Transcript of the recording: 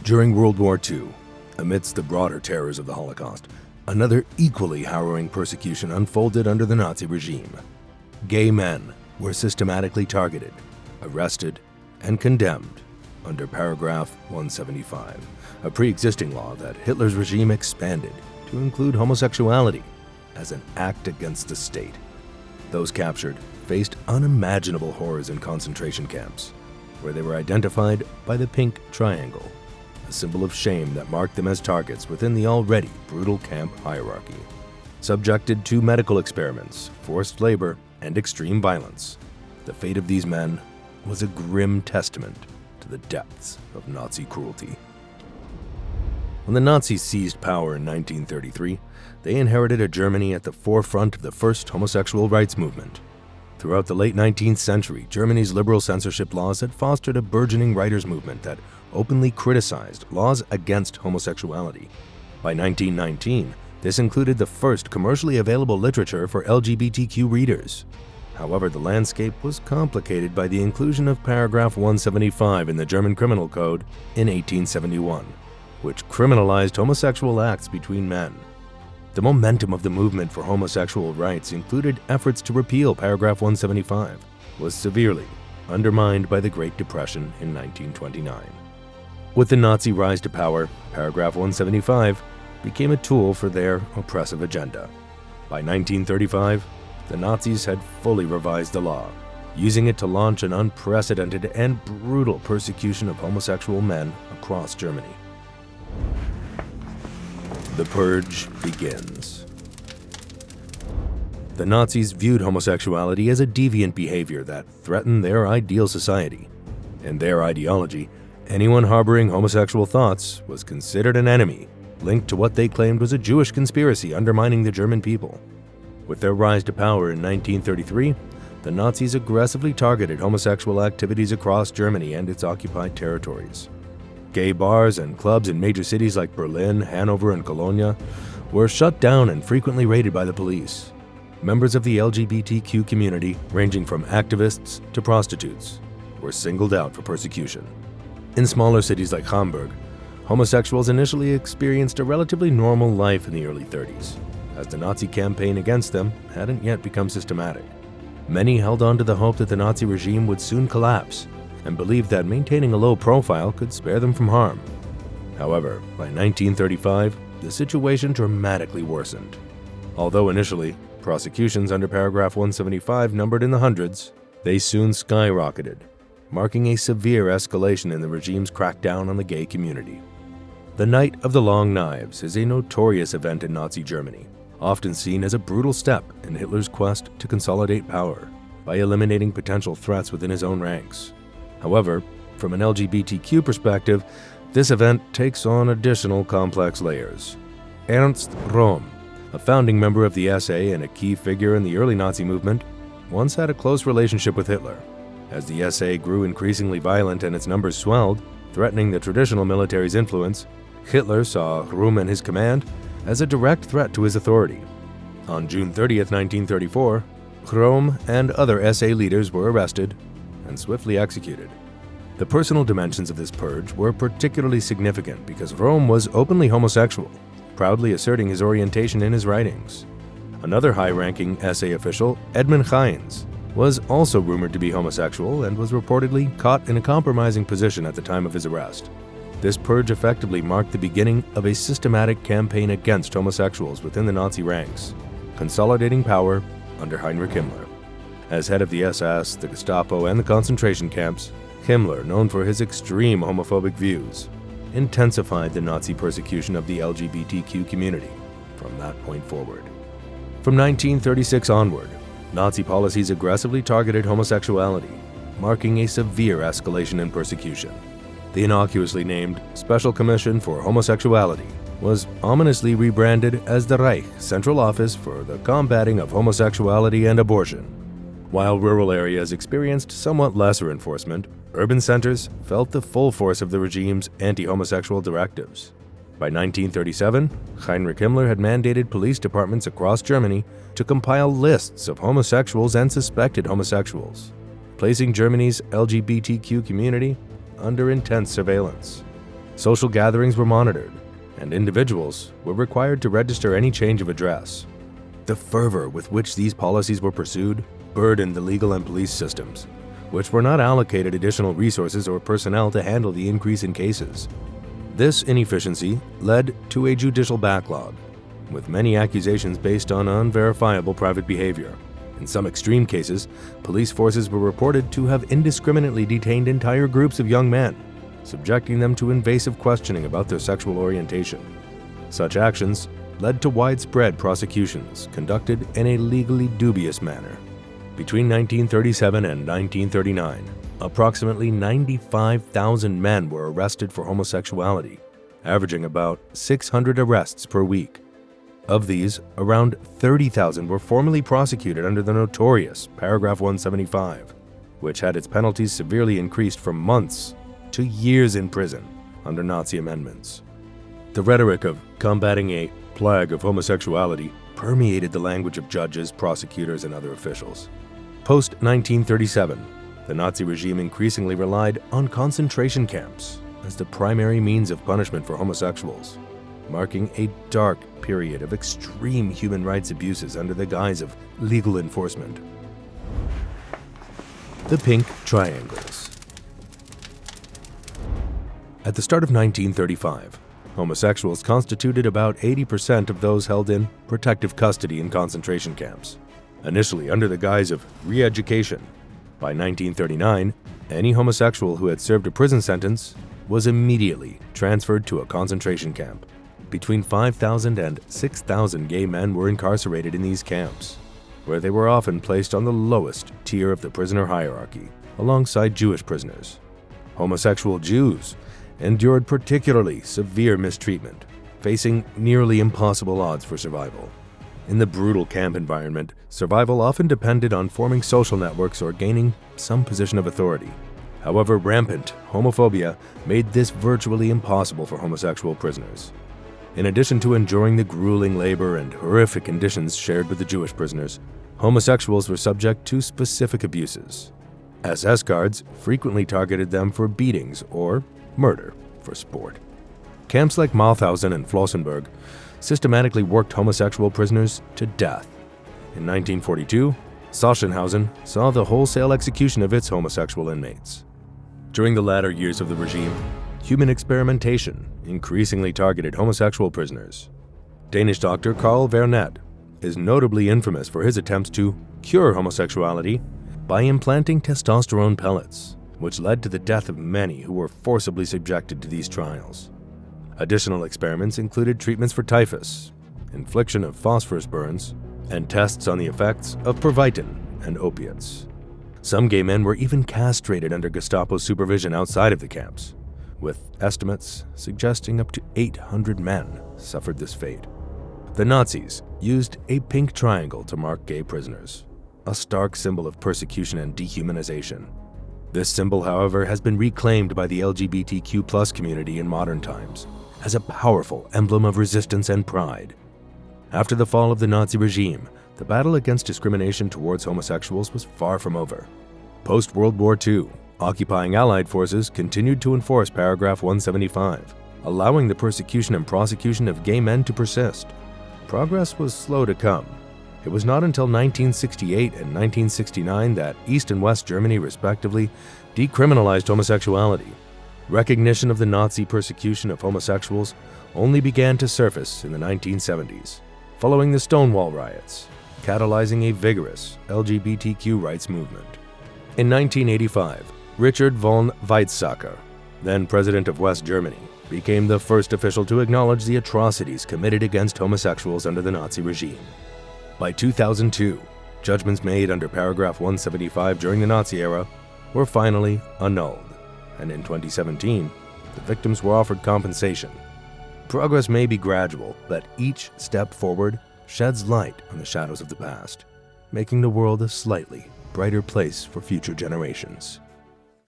During World War II, amidst the broader terrors of the Holocaust, another equally harrowing persecution unfolded under the Nazi regime. Gay men were systematically targeted, arrested, and condemned under paragraph 175, a pre-existing law that Hitler's regime expanded to include homosexuality as an act against the state. Those captured faced unimaginable horrors in concentration camps, where they were identified by the pink triangle, a symbol of shame that marked them as targets within the already brutal camp hierarchy. Subjected to medical experiments, forced labor, and extreme violence, the fate of these men was a grim testament to the depths of Nazi cruelty. When the Nazis seized power in 1933, they inherited a Germany at the forefront of the first homosexual rights movement. Throughout the late 19th century, Germany's liberal censorship laws had fostered a burgeoning writers' movement that openly criticized laws against homosexuality. By 1919, this included the first commercially available literature for LGBTQ readers. However, the landscape was complicated by the inclusion of paragraph 175 in the German Criminal Code in 1871, which criminalized homosexual acts between men. The momentum of the movement for homosexual rights included efforts to repeal paragraph 175, was severely undermined by the Great Depression in 1929. With the Nazi rise to power, paragraph 175 became a tool for their oppressive agenda. By 1935, the Nazis had fully revised the law, using it to launch an unprecedented and brutal persecution of homosexual men across Germany. The purge begins. The Nazis viewed homosexuality as a deviant behavior that threatened their ideal society. In their ideology, anyone harboring homosexual thoughts was considered an enemy, linked to what they claimed was a Jewish conspiracy undermining the German people. With their rise to power in 1933, the Nazis aggressively targeted homosexual activities across Germany and its occupied territories. Gay bars and clubs in major cities like Berlin, Hanover, and Cologne were shut down and frequently raided by the police. Members of the LGBTQ community, ranging from activists to prostitutes, were singled out for persecution. In smaller cities like Hamburg, homosexuals initially experienced a relatively normal life in the early 30s, as the Nazi campaign against them hadn't yet become systematic. Many held on to the hope that the Nazi regime would soon collapse, and believed that maintaining a low profile could spare them from harm. However, by 1935, the situation dramatically worsened. Although initially, prosecutions under paragraph 175 numbered in the hundreds, they soon skyrocketed, marking a severe escalation in the regime's crackdown on the gay community. The Night of the Long Knives is a notorious event in Nazi Germany, often seen as a brutal step in Hitler's quest to consolidate power by eliminating potential threats within his own ranks. However, from an LGBTQ perspective, this event takes on additional complex layers. Ernst Röhm, a founding member of the SA and a key figure in the early Nazi movement, once had a close relationship with Hitler. As the SA grew increasingly violent and its numbers swelled, threatening the traditional military's influence, Hitler saw Röhm and his command as a direct threat to his authority. On June 30, 1934, Röhm and other SA leaders were arrested and swiftly executed. The personal dimensions of this purge were particularly significant because Röhm was openly homosexual, proudly asserting his orientation in his writings. Another high-ranking SA official, Edmund Heinz, was also rumored to be homosexual and was reportedly caught in a compromising position at the time of his arrest. This purge effectively marked the beginning of a systematic campaign against homosexuals within the Nazi ranks, consolidating power under Heinrich Himmler. As head of the SS, the Gestapo, and the concentration camps, Himmler, known for his extreme homophobic views, intensified the Nazi persecution of the LGBTQ community from that point forward. From 1936 onward, Nazi policies aggressively targeted homosexuality, marking a severe escalation in persecution. The innocuously named Special Commission for Homosexuality was ominously rebranded as the Reich Central Office for the Combating of Homosexuality and Abortion. While rural areas experienced somewhat lesser enforcement, urban centers felt the full force of the regime's anti-homosexual directives. By 1937, Heinrich Himmler had mandated police departments across Germany to compile lists of homosexuals and suspected homosexuals, placing Germany's LGBTQ community under intense surveillance. Social gatherings were monitored, and individuals were required to register any change of address. The fervor with which these policies were pursued burdened the legal and police systems, which were not allocated additional resources or personnel to handle the increase in cases. This inefficiency led to a judicial backlog, with many accusations based on unverifiable private behavior. In some extreme cases, police forces were reported to have indiscriminately detained entire groups of young men, subjecting them to invasive questioning about their sexual orientation. Such actions led to widespread prosecutions conducted in a legally dubious manner. Between 1937 and 1939, approximately 95,000 men were arrested for homosexuality, averaging about 600 arrests per week. Of these, around 30,000 were formally prosecuted under the notorious Paragraph 175, which had its penalties severely increased from months to years in prison under Nazi amendments. The rhetoric of combating a plague of homosexuality permeated the language of judges, prosecutors, and other officials. Post-1937, the Nazi regime increasingly relied on concentration camps as the primary means of punishment for homosexuals, marking a dark period of extreme human rights abuses under the guise of legal enforcement. The Pink Triangles. At the start of 1935, homosexuals constituted about 80% of those held in protective custody in concentration camps, initially under the guise of re-education. By 1939, any homosexual who had served a prison sentence was immediately transferred to a concentration camp. Between 5,000 and 6,000 gay men were incarcerated in these camps, where they were often placed on the lowest tier of the prisoner hierarchy, alongside Jewish prisoners. Homosexual Jews endured particularly severe mistreatment, facing nearly impossible odds for survival. In the brutal camp environment, survival often depended on forming social networks or gaining some position of authority. However, rampant homophobia made this virtually impossible for homosexual prisoners. In addition to enduring the grueling labor and horrific conditions shared with the Jewish prisoners, homosexuals were subject to specific abuses. SS guards frequently targeted them for beatings or murder for sport. Camps like Mauthausen and Flossenburg systematically worked homosexual prisoners to death. In 1942, Sachsenhausen saw the wholesale execution of its homosexual inmates. During the latter years of the regime, human experimentation increasingly targeted homosexual prisoners. Danish doctor Carl Vernet is notably infamous for his attempts to cure homosexuality by implanting testosterone pellets, which led to the death of many who were forcibly subjected to these trials. Additional experiments included treatments for typhus, infliction of phosphorus burns, and tests on the effects of Pervitin and opiates. Some gay men were even castrated under Gestapo supervision outside of the camps, with estimates suggesting up to 800 men suffered this fate. The Nazis used a pink triangle to mark gay prisoners, a stark symbol of persecution and dehumanization. This symbol, however, has been reclaimed by the LGBTQ+ community in modern times as a powerful emblem of resistance and pride. After the fall of the Nazi regime, the battle against discrimination towards homosexuals was far from over. Post-World War II, occupying Allied forces continued to enforce Paragraph 175, allowing the persecution and prosecution of gay men to persist. Progress was slow to come. It was not until 1968 and 1969 that East and West Germany, respectively, decriminalized homosexuality. Recognition of the Nazi persecution of homosexuals only began to surface in the 1970s, following the Stonewall riots, catalyzing a vigorous LGBTQ rights movement. In 1985, Richard von Weizsäcker, then president of West Germany, became the first official to acknowledge the atrocities committed against homosexuals under the Nazi regime. By 2002, judgments made under Paragraph 175 during the Nazi era were finally annulled, and in 2017, the victims were offered compensation. Progress may be gradual, but each step forward sheds light on the shadows of the past, making the world a slightly brighter place for future generations.